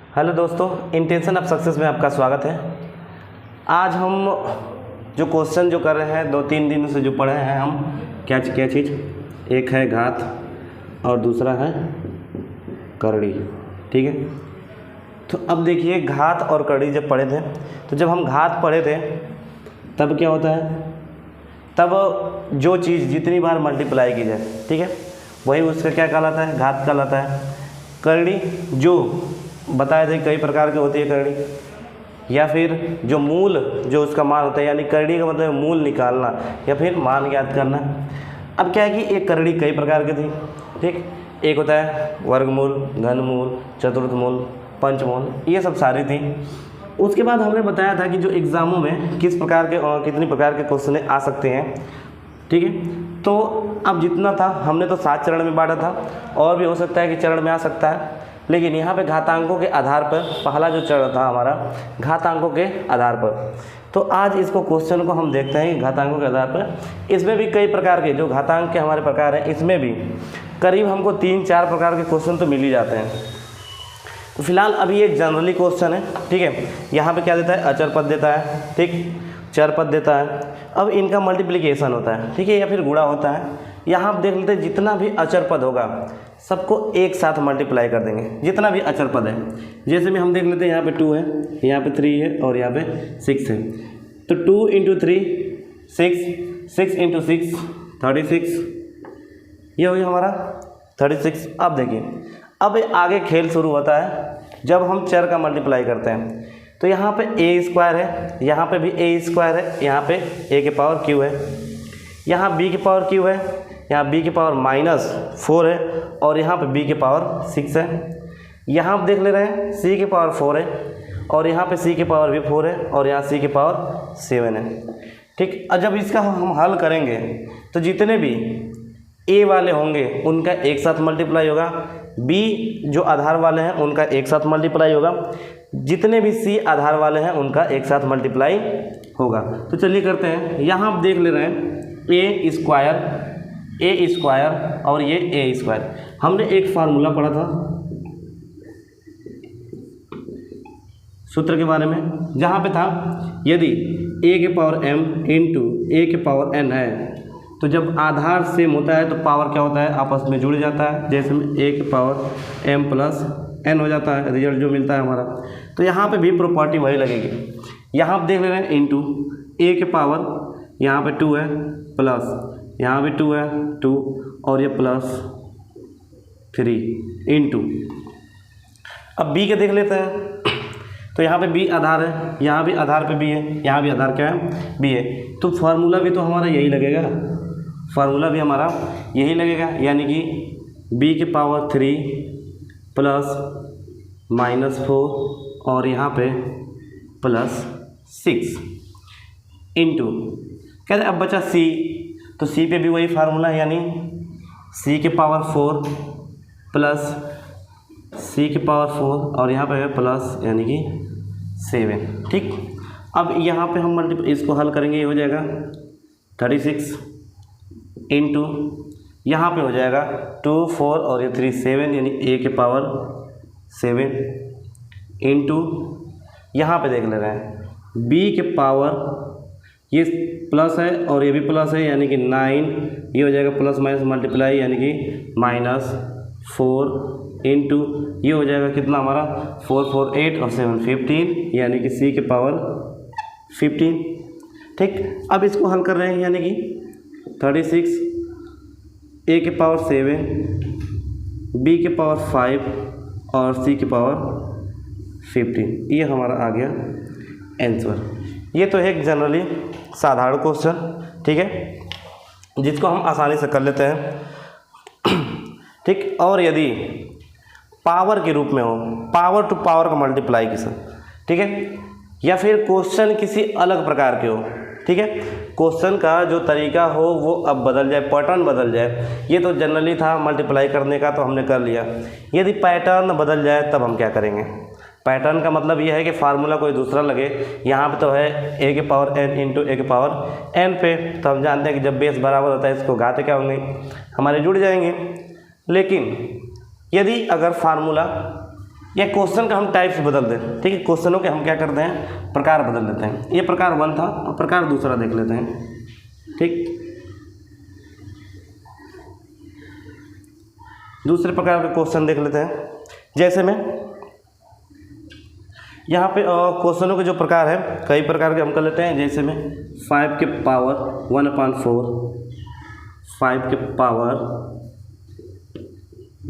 Hello दोस्तों, intention of success में आपका स्वागत है। आज हम जो क्वेश्चन जो कर रहे हैं 2-3 दिन से जो पढ़े हैं हम क्या चीज़, एक है घात और दूसरा है करड़ी। ठीक है, तो अब देखिए घात और करड़ी जब पढ़े थे तो जब हम घात पढ़े थे तब क्या होता है, तब जो चीज़ जितनी बार मल्टीप्लाई की जाए, ठीक है, वही उसका क्या कहलाता है, घात कहलाता है। करड़ी जो बताए थे कई प्रकार की होती है करड़ी, या फिर जो मूल जो उसका मान होता है, यानी करड़ी का मतलब मूल निकालना या फिर मान ज्ञात करना। अब क्या है कि एक करड़ी कई प्रकार की थी, ठीक, एक होता है वर्गमूल, घनमूल, चतुर्थमूल, पंचमूल, ये सब सारी थी। उसके बाद हमने बताया था कि जो एग्ज़ामों में किस प्रकार के और कितनी प्रकार के क्वेश्चन आ सकते हैं। ठीक है, तो अब जितना था हमने तो 7 चरण में बांटा था, और भी हो सकता है कि चरण में आ सकता है, लेकिन यहाँ पे घातांकों के आधार पर पहला जो चरण था हमारा घातांकों के आधार पर। तो आज इसको क्वेश्चन को हम देखते हैं कि घातांकों के आधार पर इसमें भी कई प्रकार के जो घातांक के हमारे प्रकार हैं, इसमें भी करीब हमको 3-4 प्रकार के क्वेश्चन तो मिल ही जाते हैं। तो फिलहाल अभी एक जनरली क्वेश्चन है, ठीक है, यहाँ पे क्या देता है, अचर पद देता है, ठीक, चर पद देता है। अब इनका मल्टीप्लिकेशन होता है, ठीक है, या फिर गुणा होता है। यहाँ आप देख लेते हैं जितना भी अचर पद होगा सबको एक साथ मल्टीप्लाई कर देंगे, जितना भी अचर पद है। जैसे में हम देख लेते हैं यहाँ पे 2 है, यहाँ पे 3 है और यहाँ पे 6 है। तो 2 × 3 6, 6 × 6 36, ये हो गया हमारा 36। अब देखिए, अब आगे खेल शुरू होता है जब हम चर का मल्टीप्लाई करते हैं। तो यहाँ पे a² है, यहाँ पे भी a² है, यहाँ पे a की पावर q है, यहाँ b की पावर q है, यहाँ b की पावर -4 है और यहाँ पे b की पावर 6 है। यहाँ आप देख ले रहे हैं c की पावर 4 है और यहाँ पे c की पावर भी 4 है और यहाँ c की पावर 7 है। ठीक, और जब इसका हम हल करेंगे तो जितने भी a वाले होंगे उनका एक साथ मल्टीप्लाई होगा, b जो आधार वाले हैं उनका एक साथ मल्टीप्लाई होगा, जितने भी c आधार वाले हैं उनका एक साथ मल्टीप्लाई होगा। तो चलिए करते हैं। यहाँ आप देख ले रहे हैं a² और ये a²। हमने एक फार्मूला पढ़ा था सूत्र के बारे में, जहाँ पे था यदि a के पावर m इंटू a के पावर n है तो जब आधार सेम होता है तो पावर क्या होता है, आपस में जुड़ जाता है। जैसे में a के पावर m प्लस n हो जाता है, रिजल्ट जो मिलता है हमारा। तो यहाँ पे भी प्रॉपर्टी वही लगेगी। यहाँ आप देख ले रहे हैं इंटू a के पावर यहाँ पे 2 है प्लस यहाँ भी 2 है 2 और ये +3 इंटू, अब b के देख लेते हैं। तो यहाँ पे b आधार है, यहाँ भी आधार पे b है, यहाँ भी आधार क्या है, b है। तो फार्मूला भी तो हमारा यही लगेगा, फार्मूला भी हमारा यही लगेगा, यानी कि b की पावर 3 प्लस -4 और यहाँ पे +6 इंटू, कहते अब बचा c, तो c पे भी वही फार्मूला है, यानी c के पावर 4 प्लस c के पावर 4 और यहाँ पे है प्लस यानी कि 7। ठीक, अब यहाँ पे हम इसको हल करेंगे, ये हो जाएगा 36 इंटू, यहाँ पे हो जाएगा 2 4 और ये 3 7, यानी a के पावर 7 इंटू, यहाँ पे देख ले रहे हैं b के पावर, ये प्लस है और ये भी प्लस है, यानी कि 9, ये हो जाएगा प्लस माइनस मल्टीप्लाई यानी कि -4 इंटू, ये हो जाएगा कितना हमारा 4 4 8 और 7 15, यानी कि c के पावर 15। ठीक, अब इसको हल कर रहे हैं, यानी कि 36 a के पावर 7 b के पावर 5 और c के पावर 15, ये हमारा आ गया आंसर। ये तो है एक जनरली साधारण क्वेश्चन, ठीक है, जिसको हम आसानी से कर लेते हैं। ठीक, और यदि पावर के रूप में हो, पावर टू पावर का मल्टीप्लाई किसी, ठीक है, या फिर क्वेश्चन किसी अलग प्रकार के हो, ठीक है, क्वेश्चन का जो तरीका हो वो अब बदल जाए, पैटर्न बदल जाए। ये तो जनरली था मल्टीप्लाई करने का, तो हमने कर लिया। यदि पैटर्न बदल जाए तब हम क्या करेंगे। पैटर्न का मतलब ये है कि फार्मूला कोई दूसरा लगे। यहाँ पे तो है a के पावर n इंटू a के पावर n पे, तो हम जानते हैं कि जब बेस बराबर होता है इसको घाते क्या होंगे, हमारे जुड़ जाएंगे। लेकिन यदि अगर फार्मूला या क्वेश्चन का हम टाइप्स बदल दें, ठीक है। क्वेश्चनों के हम क्या करते हैं, प्रकार बदल देते हैं। ये प्रकार 1 था और प्रकार दूसरा देख लेते हैं, ठीक। दूसरे प्रकार का क्वेश्चन देख लेते हैं। जैसे में यहाँ पे क्वेश्चनों के जो प्रकार है कई प्रकार के हम कर लेते हैं। जैसे में 5 के पावर 1/4, 5 के पावर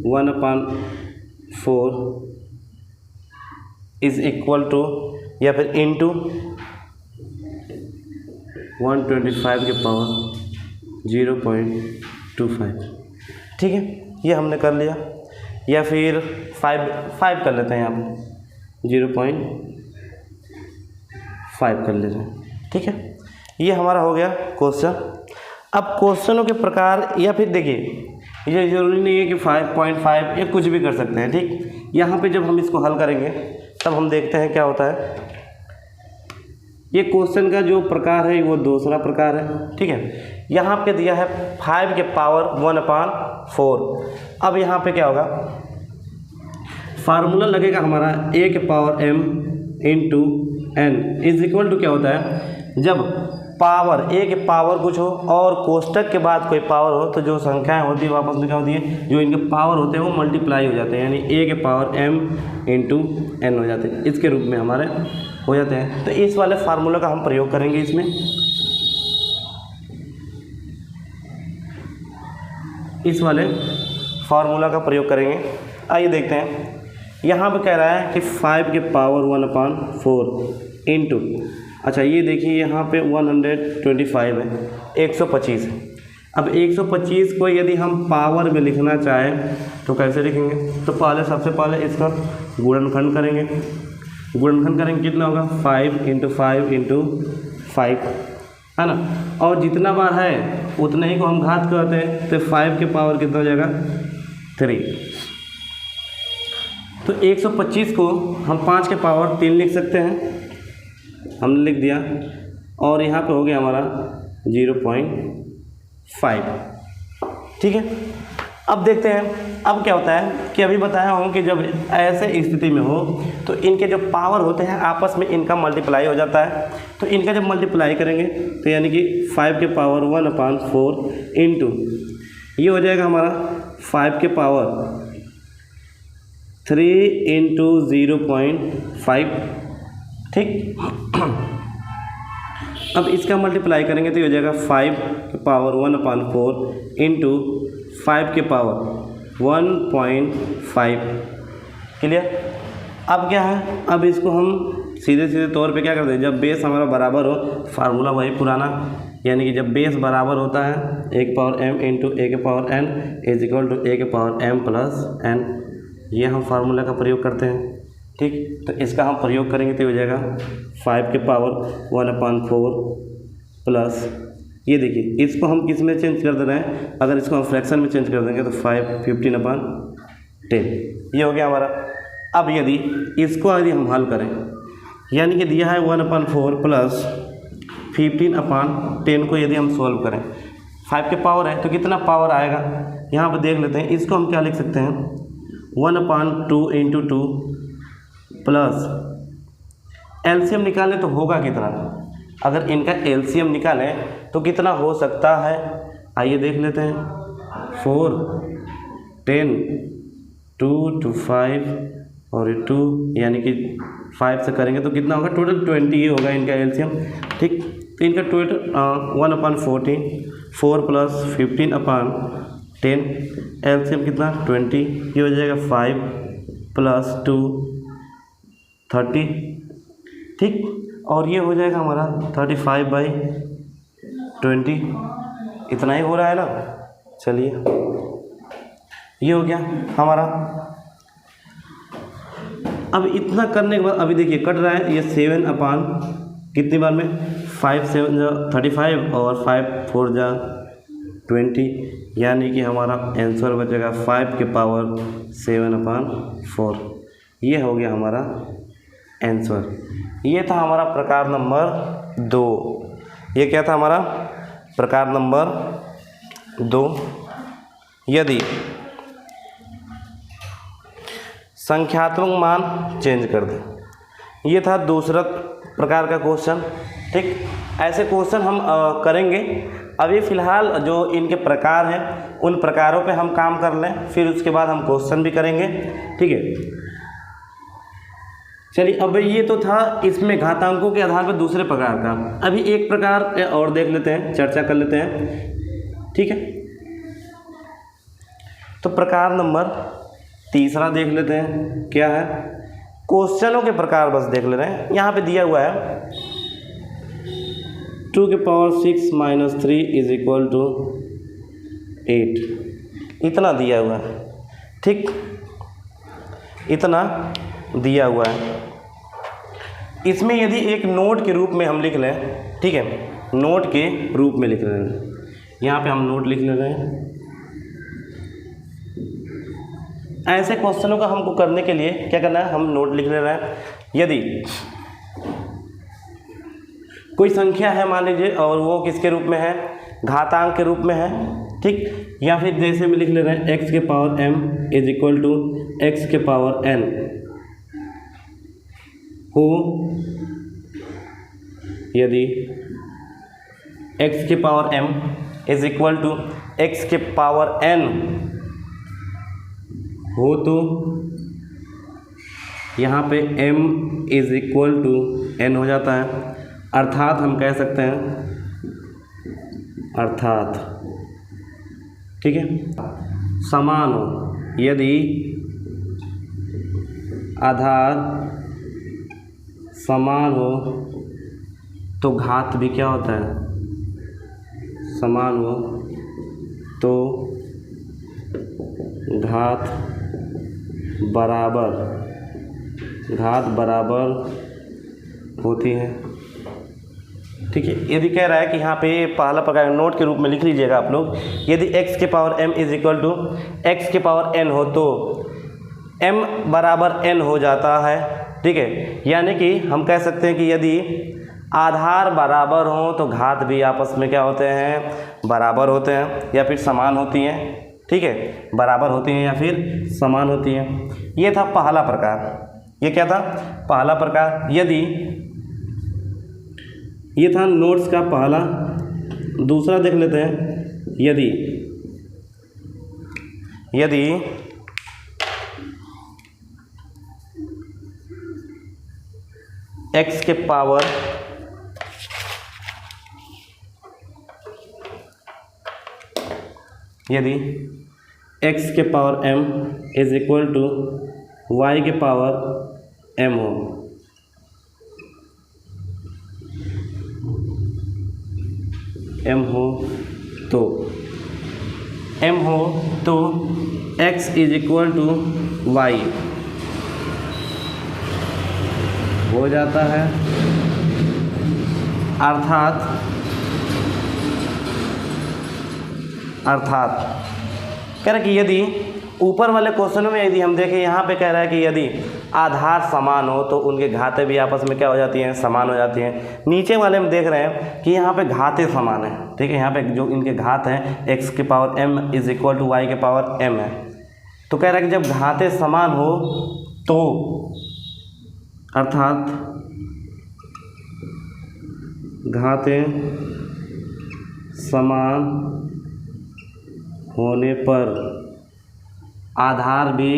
1/4 इज इक्वल टू, या फिर इनटू 125 के पावर 0.25, ठीक है। ये हमने कर लिया। या फिर 5 कर लेते हैं यहाँ पर, 0.5 कर लेते हैं, ठीक है। ये हमारा हो गया क्वेश्चन। अब क्वेश्चनों के प्रकार, या फिर देखिए ये ज़रूरी नहीं है कि 5.5 या कुछ भी कर सकते हैं, ठीक। यहाँ पे जब हम इसको हल करेंगे तब हम देखते हैं क्या होता है। ये क्वेश्चन का जो प्रकार है वो दूसरा प्रकार है, ठीक है। यहाँ पे दिया है 5 के पावर 1/4। अब यहाँ पे क्या होगा, फार्मूला लगेगा हमारा a के power m into n is equal to क्या होता है, जब पावर a के पावर कुछ हो और कोष्टक के बाद कोई पावर हो तो जो संख्याएं होती है वापस में क्या होती है, जो इनके पावर होते हैं वो मल्टीप्लाई हो जाते हैं, यानी a के पावर m इंटू n हो जाते हैं, इसके रूप में हमारे हो जाते हैं। तो इस वाले फार्मूला का हम प्रयोग करेंगे इसमें। इस वाले फार्मूला का प्रयोग करेंगे। आइए देखते हैं। यहाँ पे कह रहा है कि 5 के पावर 1/4 इंटू, अच्छा ये देखिए यहाँ पे 125 है, 125 है। अब 125 को यदि हम पावर में लिखना चाहें तो कैसे लिखेंगे, तो सबसे पहले इसका गुणनखंड करेंगे। गुणनखंड करेंगे कितना होगा, 5 × 5 × 5, है ना। और जितना बार है उतना ही को हम घात कहते हैं, तो 5 के पावर कितना हो जाएगा, 3। तो 125 को हम 5 के पावर 3 लिख सकते हैं, हमने लिख दिया। और यहाँ पे हो गया हमारा 0.5, ठीक है। अब देखते हैं अब क्या होता है कि अभी बताया हूँ कि जब ऐसे स्थिति में हो तो इनके जो पावर होते हैं आपस में इनका मल्टीप्लाई हो जाता है। तो इनका जब मल्टीप्लाई करेंगे तो यानी कि 5 के पावर 1/4 इंटू, ये हो जाएगा हमारा 5 के पावर 3 × 0.5, ठीक। अब इसका मल्टीप्लाई करेंगे तो ये हो जाएगा 5 के पावर 1/4 इंटू 5 के पावर 1.5, क्लियर। अब क्या है, अब इसको हम सीधे तौर पे क्या करते हैं, जब बेस हमारा बराबर हो, फार्मूला वही पुराना, यानी कि जब बेस बराबर होता है a के पावर m इंटू a के power n is equal to a के पावर m प्लस n, ये हम फार्मूला का प्रयोग करते हैं, ठीक। तो इसका हम प्रयोग करेंगे तो हो जाएगा 5 के पावर 1/4 प्लस, ये देखिए इसको हम किस में चेंज कर दे रहे हैं, अगर इसको हम फ्रैक्शन में चेंज कर देंगे तो 15/10, ये हो गया हमारा। अब यदि इसको हम हल करें, यानी कि दिया है 1/4 प्लस 15/10 को यदि हम सॉल्व करें, 5 के पावर है तो कितना पावर आएगा, यहाँ पर देख लेते हैं। इसको हम क्या लिख सकते हैं, 1/2 × 2 प्लस एलसीएम निकालें तो होगा कितना, अगर इनका एलसीएम निकालें तो कितना हो सकता है, आइए देख लेते हैं। 4, 10, 2 to 5 और 2, यानी कि 5 से करेंगे तो कितना होगा, टोटल 20 ही होगा इनका एलसीएम, ठीक। तो इनका टोटल 1/14, 4 प्लस 15/10, एलसीएम कितना 20, ये हो जाएगा 5 प्लस 2 30, ठीक। और ये हो जाएगा हमारा 35/20, इतना ही हो रहा है ना। चलिए ये हो गया हमारा। अब इतना करने के बाद अभी देखिए कट रहा है, ये 7/ कितनी बार में, 5 7 35 और 5 4 20, यानी कि हमारा आंसर बचेगा 5 के पावर 7/4, ये हो गया हमारा आंसर। ये था हमारा प्रकार नंबर 2। ये क्या था हमारा प्रकार नंबर 2। यदि संख्यात्मक मान चेंज कर दें। ये था दूसरा प्रकार का क्वेश्चन। ठीक, ऐसे क्वेश्चन हम करेंगे। अभी फ़िलहाल जो इनके प्रकार हैं उन प्रकारों पे हम काम कर लें, फिर उसके बाद हम क्वेश्चन भी करेंगे। ठीक है, चलिए अब ये तो था इसमें घातांकों के आधार पर दूसरे प्रकार का। अभी एक प्रकार और देख लेते हैं, चर्चा कर लेते हैं। ठीक है, तो प्रकार नंबर तीसरा देख लेते हैं क्या है। क्वेश्चनों के प्रकार बस देख ले रहे हैं। यहाँ पे दिया हुआ है 2 की power 6 minus 3 is equal to 8, इतना दिया हुआ है। ठीक, इतना दिया हुआ है। इसमें यदि एक नोट के रूप में हम लिख लें, ठीक है, नोट के रूप में लिख रहे हैं, यहाँ पे हम नोट लिख ले रहे हैं। ऐसे क्वेश्चनों का हमको करने के लिए क्या करना है, हम नोट लिख ले रहे हैं। यदि कोई संख्या है मान लीजिए और वो किसके रूप में है, घातांक के रूप में है। ठीक, या फिर जैसे में लिख ले रहे हैं x के power m is equal to x के पावर n हो यदि x के power m is equal to x के पावर n हो तो यहाँ पे m is equal to n हो जाता है। अर्थात हम कह सकते हैं, अर्थात, ठीक है, समान हो। यदि आधार समान हो तो घात भी क्या होता है, समान हो तो घात बराबर होती है। ठीक है, यदि कह रहा है कि यहाँ पे पहला प्रकार नोट के रूप में लिख लीजिएगा आप लोग। यदि x के power m is equal to x के पावर n हो तो m बराबर n हो जाता है। ठीक है, यानी कि हम कह सकते हैं कि यदि आधार बराबर हो तो घात भी आपस में क्या होते हैं, बराबर होते हैं या फिर समान होती हैं। ठीक है, बराबर होती हैं या फिर समान होती हैं। ये था पहला प्रकार। ये क्या था, पहला प्रकार। यदि ये था नोट्स का पहला। दूसरा देख लेते हैं। यदि x के पावर x के power m is equal to y के पावर m हो तो x is equal to y हो जाता है। अर्थात कह रहा है कि यदि ऊपर वाले क्वेश्चनों में यदि हम देखें, यहाँ पे कह रहा है कि यदि आधार समान हो तो उनके घातें भी आपस में क्या हो जाती हैं, समान हो जाती हैं। नीचे वाले में देख रहे हैं कि यहाँ पे घातें समान है। ठीक है, यहाँ पे जो इनके घात हैं x के power m is equal to y के पावर m है। तो कह रहा है कि जब घातें समान हो तो अर्थात घातें समान होने पर आधार भी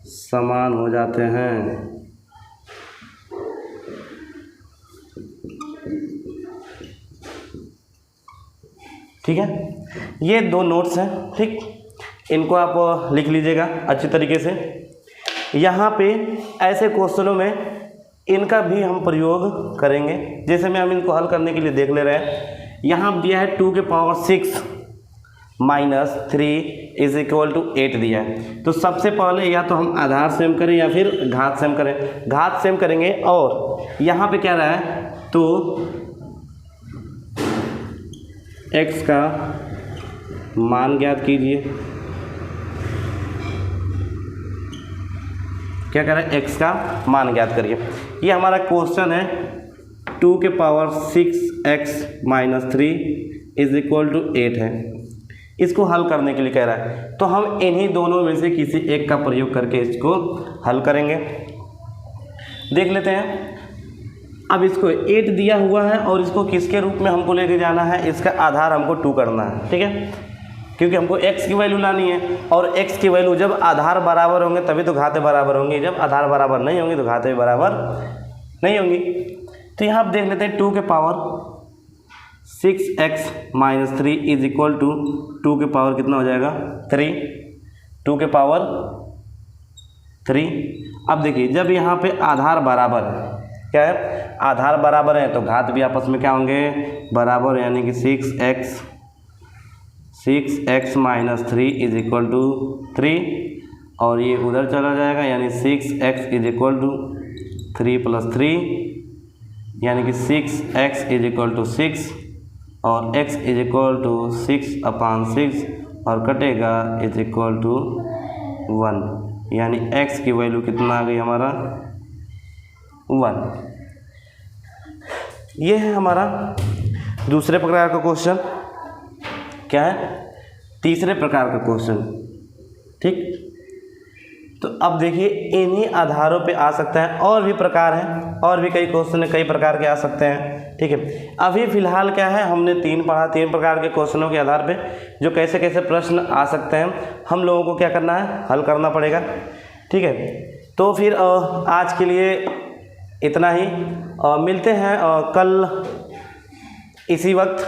समान हो जाते हैं। ठीक है, ये दो नोट्स हैं। ठीक, इनको आप लिख लीजिएगा अच्छी तरीके से। यहाँ पे ऐसे क्वेश्चनों में इनका भी हम प्रयोग करेंगे। जैसे में हम इनको हल करने के लिए देख ले रहे हैं। यहाँ दिया है 2 के power 6 minus 3 is equal to 8 दिया है। तो सबसे पहले या तो हम आधार सेम करें या फिर घात सेम करें। घात सेम करेंगे और यहाँ पे क्या रहा है, तो x का मान ज्ञात कीजिए। क्या कह रहा है, x का मान ज्ञात करिए। ये हमारा क्वेश्चन है 2 के power 6x minus 3 is equal to 8 है। इसको हल करने के लिए कह रहा है, तो हम इन्हीं दोनों में से किसी एक का प्रयोग करके इसको हल करेंगे। देख लेते हैं। अब इसको 8 दिया हुआ है और इसको किसके रूप में हमको लेके जाना है, इसका आधार हमको 2 करना है, ठीक है, क्योंकि हमको x की वैल्यू लानी है और x की वैल्यू जब आधार बराबर होंगे तभी तो घातें बराबर होंगी, जब आधार बराबर नहीं होंगी तो घातें बराबर नहीं होंगी। तो यहाँ आप देख लेते हैं 2 के power 6x - 3 is equal to 2 के पावर कितना हो जाएगा 3, 2 के पावर 3। अब देखिए जब यहाँ पे आधार बराबर है, क्या है, आधार बराबर है तो घात भी आपस में क्या होंगे, बराबर, यानी कि 6x - 3 इज इक्वल टू 3 और ये उधर चला जाएगा, यानी 6x इज इक्वल टू 3 + 3, यानी कि 6x इज इक्वल टू 6 और x इज इक्वल टू 6/6 और कटेगा इज इक्वल टू 1, यानी x की वैल्यू कितना आ गई हमारा 1। ये है हमारा दूसरे प्रकार का क्वेश्चन। क्या है, तीसरे प्रकार का क्वेश्चन, ठीक। तो अब देखिए इन्हीं आधारों पे आ सकता है, और भी प्रकार हैं, और भी कई क्वेश्चन है, कई प्रकार के आ सकते हैं, ठीक है। अभी फिलहाल क्या है, हमने 3 पढ़ा, 3 प्रकार के क्वेश्चनों के आधार पे जो कैसे कैसे प्रश्न आ सकते हैं हम लोगों को क्या करना है, हल करना पड़ेगा, ठीक है। तो फिर आज के लिए इतना ही, मिलते हैं कल इसी वक्त।